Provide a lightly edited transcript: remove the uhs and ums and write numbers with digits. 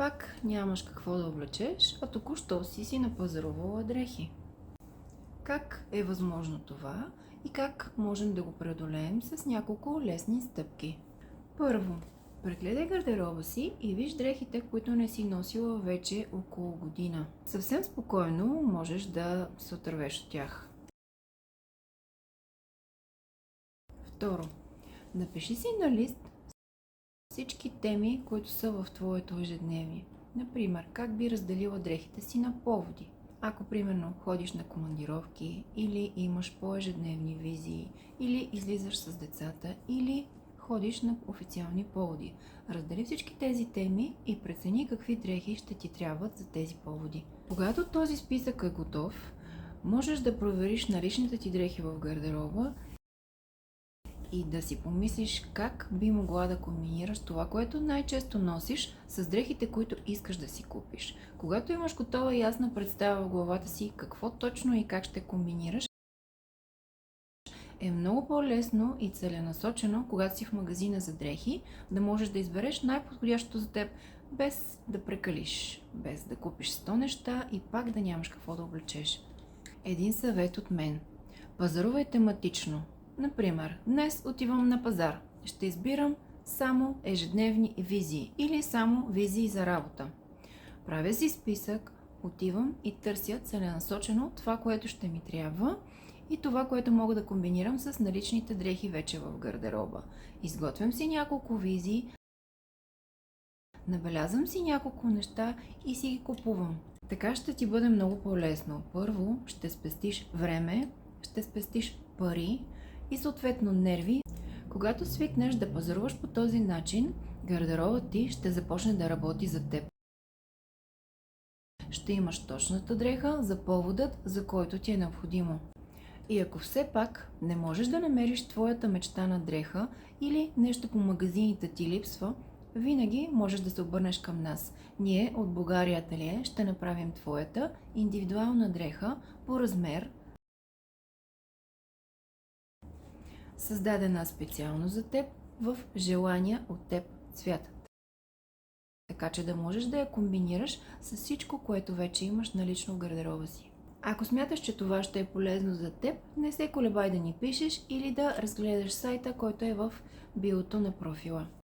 пак нямаш какво да облечеш, а току-що си напазарувала дрехи. Как е възможно това и как можем да го преодолеем с няколко лесни стъпки? Първо, прегледай гардероба си и виж дрехите, които не си носила вече около година. Съвсем спокойно можеш да се отървеш от тях. Второ, напиши си на лист всички теми, които са в твоето ежедневие. Например, как би разделила дрехите си на поводи. Ако, примерно, ходиш на командировки, или имаш по-ежедневни визии, или излизаш с децата, или ходиш на официални поводи. Раздели всички тези теми и прецени какви дрехи ще ти трябват за тези поводи. Когато този списък е готов, можеш да провериш наличните ти дрехи в гардероба и да си помислиш как би могла да комбинираш това, което най-често носиш, с дрехите, които искаш да си купиш. Когато имаш готова ясна представа в главата си какво точно и как ще комбинираш, е много по-лесно и целенасочено, когато си в магазина за дрехи, да можеш да избереш най-подходящото за теб, без да прекалиш, без да купиш 100 неща и пак да нямаш какво да облечеш. Един съвет от мен. Пазарувай тематично. Например, днес отивам на пазар. Ще избирам само ежедневни визии или само визии за работа. Правя си списък, отивам и търся целенасочено това, което ще ми трябва и това, което мога да комбинирам с наличните дрехи вече в гардероба. Изготвям си няколко визии, набелязвам си няколко неща и си ги купувам. Така ще ти бъде много по-лесно. Първо ще спестиш време, ще спестиш пари и съответно нерви. Когато свикнеш да пазаруваш по този начин, гардеробът ти ще започне да работи за теб. Ще имаш точната дреха за поводът, за който ти е необходимо. И ако все пак не можеш да намериш твоята мечтана дреха или нещо по магазините ти липсва, винаги можеш да се обърнеш към нас. Ние от Bulgaria Ателие ще направим твоята индивидуална дреха по размер, създадена специално за теб в желания от теб цвят. Така че да можеш да я комбинираш с всичко, което вече имаш налично в гардероба си. Ако смяташ, че това ще е полезно за теб, не се колебай да ни пишеш или да разгледаш сайта, който е в биото на профила.